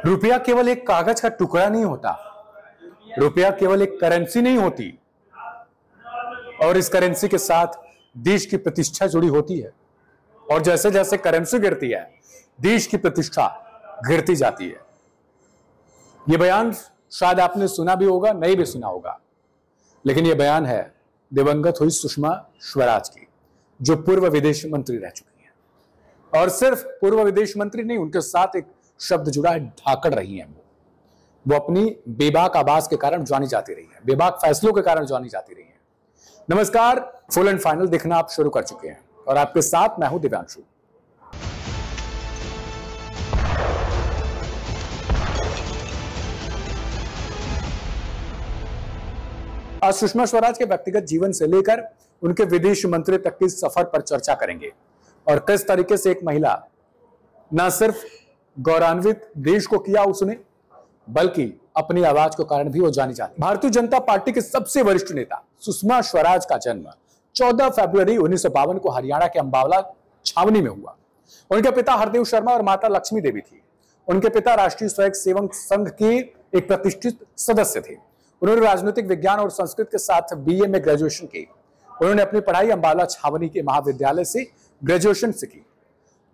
रुपया केवल एक कागज का टुकड़ा नहीं होता, रुपया केवल एक करेंसी नहीं होती और इस करेंसी के साथ देश की प्रतिष्ठा जुड़ी होती है। और जैसे जैसे करेंसी गिरती है, देश की प्रतिष्ठा गिरती जाती है। यह बयान शायद आपने सुना भी होगा, नहीं भी सुना होगा, लेकिन यह बयान है दिवंगत हुई सुषमा स्वराज की, जो पूर्व विदेश मंत्री रह चुकी हैं। और सिर्फ पूर्व विदेश मंत्री नहीं, उनके साथ एक शब्द जुड़ा है, धाकड़ रही हैं। वो अपनी बेबाक आवाज के कारण जानी जाती रही है, बेबाक फैसलों के कारण जानी जाती रही है। नमस्कार, फुल एंड फाइनल देखना आप शुरू कर चुके हैं और आपके साथ मैं हूं दिव्यांशु। आज सुषमा स्वराज के व्यक्तिगत जीवन से लेकर उनके विदेश मंत्री तक की सफर पर चर्चा करेंगे और किस तरीके से एक महिला न सिर्फ गौरवान्वित देश को किया उसने, बल्कि अपनी आवाज के कारण भी वो जानी जाती। भारतीय जनता पार्टी के सबसे वरिष्ठ नेता सुषमा स्वराज का जन्म 14 फरवरी 1952 को हरियाणा के अंबाला छावनी में हुआ। उनके पिता हरदेव शर्मा और माता लक्ष्मी देवी थी। उनके पिता राष्ट्रीय स्वयं सेवक संघ के एक प्रतिष्ठित सदस्य थे। उन्होंने राजनीतिक विज्ञान और संस्कृत के साथ बीए में ग्रेजुएशन की। उन्होंने अपनी पढ़ाई अंबाला छावनी के महाविद्यालय से ग्रेजुएशन से की।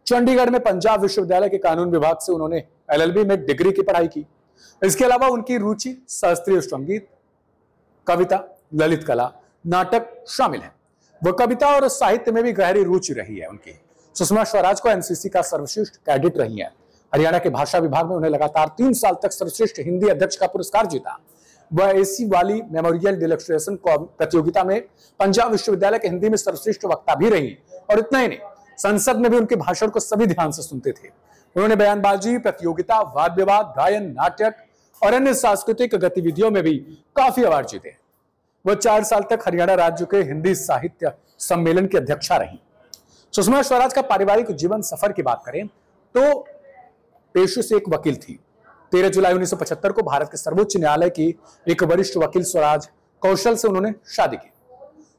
चंडीगढ़ में पंजाब विश्वविद्यालय के कानून विभाग से उन्होंने एलएलबी में डिग्री की पढ़ाई की। इसके अलावा उनकी रुचि शास्त्रीय संगीत, कविता, ललित कला, नाटक शामिल है। वह कविता और साहित्य में भी गहरी रुचि रही है उनकी। सुषमा स्वराज को एनसीसी का सर्वश्रेष्ठ कैडेट रही है। हरियाणा के भाषा विभाग में उन्हें लगातार 3 साल तक सर्वश्रेष्ठ हिंदी अध्यक्ष का पुरस्कार जीता। वह एसी वाली मेमोरियल इलस्ट्रेशन प्रतियोगिता में पंजाब विश्वविद्यालय के हिंदी में सर्वश्रेष्ठ वक्ता भी रही। और इतना ही नहीं, संसद में भी उनके भाषण को सभी ध्यान से सुनते थे। उन्होंने बयानबाजी, प्रतियोगिता, वाद विवाद, गायन, नाटक और अन्य सांस्कृतिक गतिविधियों में भी काफी अवार्ड जीते। वह 4 साल तक हरियाणा राज्य के हिंदी साहित्य सम्मेलन की अध्यक्षा रही। सुषमा स्वराज का पारिवारिक जीवन सफर की बात करें तो पेशे से एक वकील थी। 13 जुलाई 1975 को भारत के सर्वोच्च न्यायालय की एक वरिष्ठ वकील स्वराज कौशल से उन्होंने शादी की।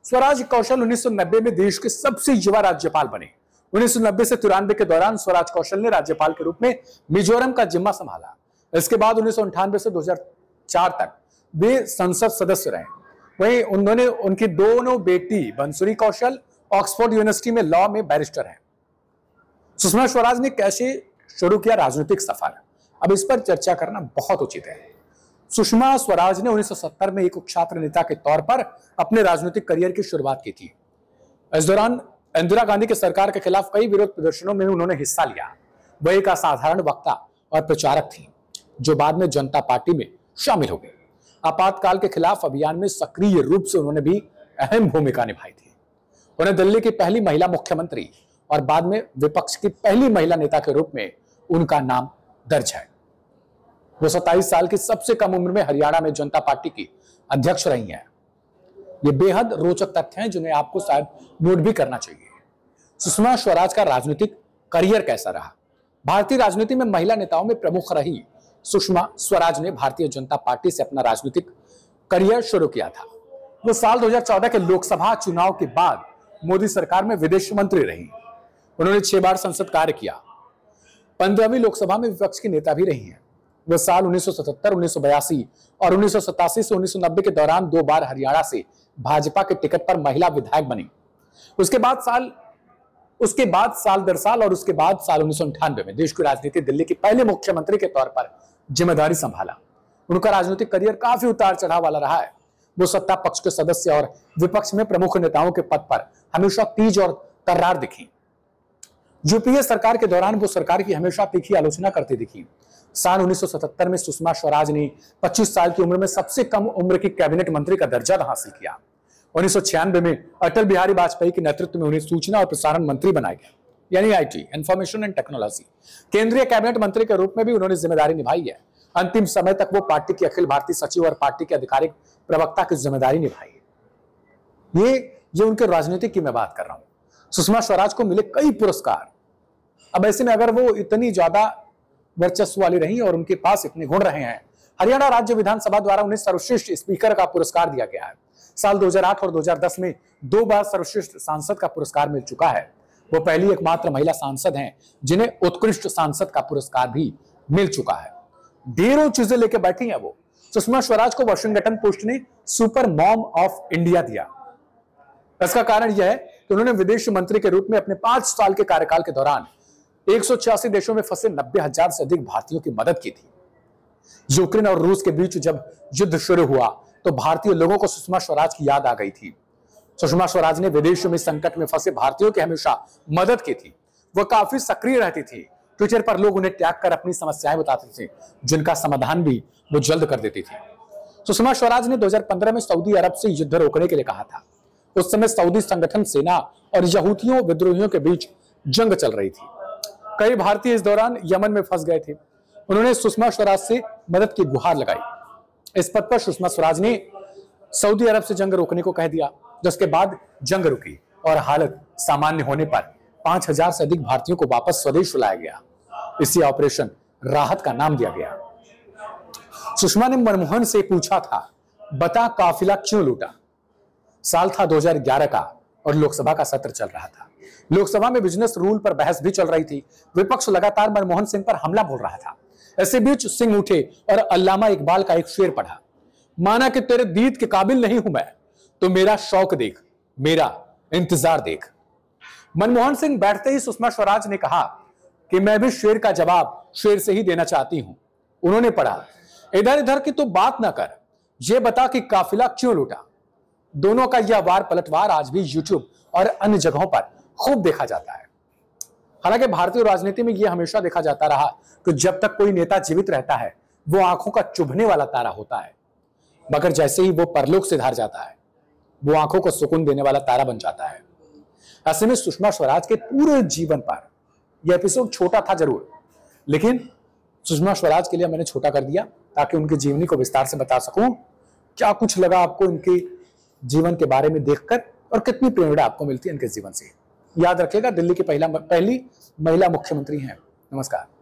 स्वराज कौशल 1990 में देश के सबसे युवा राज्यपाल बने। 1990 से 93 के दौरान स्वराज कौशल ने राज्यपाल के रूप में मिजोरम का जिम्मा संभाला। इसके बाद 1998 से 2004 तक वे संसद सदस्य रहे। वहीं उन्होंने उनकी दोनों बेटी बंसुरी कौशल ऑक्सफोर्ड यूनिवर्सिटी में लॉ में बैरिस्टर हैं। सुषमा स्वराज ने कैसे शुरू किया राजनीतिक सफर, अब इस पर चर्चा करना बहुत उचित है। सुषमा स्वराज ने 1970 में एक छात्र नेता के तौर पर अपने राजनीतिक करियर की शुरुआत की थी। इस दौरान इंदिरा गांधी की सरकार के खिलाफ कई विरोध प्रदर्शनों में उन्होंने हिस्सा लिया। वह एक असाधारण वक्ता और प्रचारक थी, जो बाद में जनता पार्टी में शामिल हो गई। आपातकाल के खिलाफ अभियान में सक्रिय रूप से उन्होंने भी अहम भूमिका निभाई थी। उन्हें दिल्ली की पहली महिला मुख्यमंत्री और बाद में विपक्ष की पहली महिला नेता के रूप में उनका नाम दर्ज है। वो 27 साल की सबसे कम उम्र में हरियाणा में जनता पार्टी की अध्यक्ष रही हैं। ये बेहद रोचक तथ्य हैं जिन्हें आपको शायद नोट भी करना चाहिए। सुषमा स्वराज का राजनीतिक करियर कैसा रहा? भारतीय राजनीति में महिला नेताओं में प्रमुख रही सुषमा स्वराज ने भारतीय जनता पार्टी से अपना राजनीतिक करियर शुरू किया था। वो साल 2014 के लोकसभा चुनाव के बाद मोदी सरकार में विदेश मंत्री रही। उन्होंने 6 बार संसद कार्य किया। 15वीं लोकसभा में विपक्ष की नेता भी रही हैं। वह साल 1977, 1982 और 1987 से 1990 के दौरान 2 बार हरियाणा से भाजपा के टिकट पर महिला विधायक बनी। उसके बाद साल दर साल और उसके बाद साल 1998 में देश की राजनीति दिल्ली के पहले मुख्यमंत्री के तौर पर जिम्मेदारी संभाला। उनका राजनीतिक करियर काफी उतार चढ़ाव वाला रहा है। वो सत्ता पक्ष के सदस्य और विपक्ष में प्रमुख नेताओं के पद पर हमेशा तेज और तर्रार दिखी। यूपीए सरकार के दौरान वो सरकार की हमेशा तीखी आलोचना करती दिखी। साल 1977 में सुषमा स्वराज ने 25 साल की उम्र में सबसे कम उम्र की कैबिनेट मंत्री का दर्जा हासिल किया। 1996 में अटल बिहारी वाजपेयी के नेतृत्व में उन्हें सूचना और प्रसारण मंत्री बनाया गया, यानी आईटी, इंफॉर्मेशन एंड टेक्नोलॉजी। केंद्रीय कैबिनेट मंत्री के रूप में भी उन्होंने जिम्मेदारी निभाई है। अंतिम समय तक वो पार्टी के अखिल भारतीय सचिव और पार्टी के आधिकारिक प्रवक्ता की जिम्मेदारी निभाई। ये उनके राजनीतिक की मैं बात कर रहा हूं। सुषमा स्वराज को मिले कई पुरस्कार। अब ऐसे में अगर वो इतनी ज्यादा वर्चस्व वाली रही और उनके पास इतने गुण रहे हैं, हरियाणा राज्य विधानसभा द्वारा उन्हें सर्वश्रेष्ठ स्पीकर का पुरस्कार दिया गया है। साल 2008 और 2010 में 2 बार सर्वश्रेष्ठ सांसद का पुरस्कार मिल चुका है। वो पहली एकमात्र महिला सांसद हैं जिन्हें उत्कृष्ट सांसद का पुरस्कार भी मिल चुका है। ढेरों चीजें लेके बैठी हैं वो। सुषमा स्वराज को वॉशिंगटन पोस्ट ने सुपर मॉम ऑफ इंडिया दिया। इसका कारण यह है कि उन्होंने विदेश मंत्री के रूप में अपने 5 साल के कार्यकाल के दौरान 186 देशों में फंसे 90,000 से अधिक भारतीयों की मदद की थी। यूक्रेन और रूस के बीच जब युद्ध शुरू हुआ तो भारतीय लोगों को सुषमा स्वराज की याद आ गई थी। सुषमा स्वराज ने विदेशों में संकट में फंसे भारतीयों की हमेशा मदद की थी। वह काफी सक्रिय रहती थी। ट्विटर पर लोग उन्हें टैग कर अपनी समस्याएं बताते थे, जिनका समाधान भी वो जल्द कर देती थी। सुषमा स्वराज ने 2015 में सऊदी अरब से युद्ध रोकने के लिए कहा था। उस समय सऊदी संगठन सेना और यहूदियों विद्रोहियों के बीच जंग चल रही थी। कई भारतीय इस दौरान यमन में फंस गए थे। उन्होंने सुषमा स्वराज से मदद की गुहार लगाई। इस पद पर सुषमा स्वराज ने सऊदी अरब से जंग रोकने को कह दिया, जिसके बाद जंग रुकी और हालत सामान्य होने पर 5,000 से अधिक भारतीयों को वापस स्वदेश लाया गया। इसी ऑपरेशन राहत का नाम दिया गया। सुषमा ने मनमोहन से पूछा था, बता काफिला क्यों लूटा। साल था 2011 का और लोकसभा का सत्र चल रहा था। लोकसभा में बिजनेस रूल पर बहस भी चल रही थी। विपक्ष लगातार मनमोहन सिंह पर हमला बोल रहा था। ऐसे बीच सिंह उठे और अल्लामा इकबाल का एक शेर पढ़ा, माना कि तेरे दीद के काबिल नहीं हूं मैं, तो मेरा शौक देख, मेरा इंतजार देख। मनमोहन सिंह बैठते ही सुषमा स्वराज ने कहा कि मैं भी शेर का जवाब शेर से ही देना चाहती हूं। उन्होंने पढ़ा, इधर इधर की तो बात ना कर, ये बता कि काफिला क्यों लूटा। दोनों का यह वार पलटवार आज भी यूट्यूब और अन्य जगहों पर खूब देखा जाता है। हालांकि भारतीय राजनीति में यह हमेशा देखा जाता रहा कि जब तक कोई नेता जीवित रहता है वो आंखों का चुभने वाला तारा होता है, मगर जैसे ही वो परलोक से धार जाता है वो आंखों को सुकून देने वाला तारा बन जाता है। ऐसे में सुषमा स्वराज के पूरे जीवन पर यह एपिसोड छोटा था जरूर, लेकिन सुषमा स्वराज के लिए मैंने छोटा कर दिया ताकि उनकी जीवनी को विस्तार से बता सकूं। क्या कुछ लगा आपको इनके जीवन के बारे में देखकर और कितनी प्रेरणा आपको मिलती है इनके जीवन से। याद रखिएगा, दिल्ली की पहली महिला मुख्यमंत्री हैं। नमस्कार।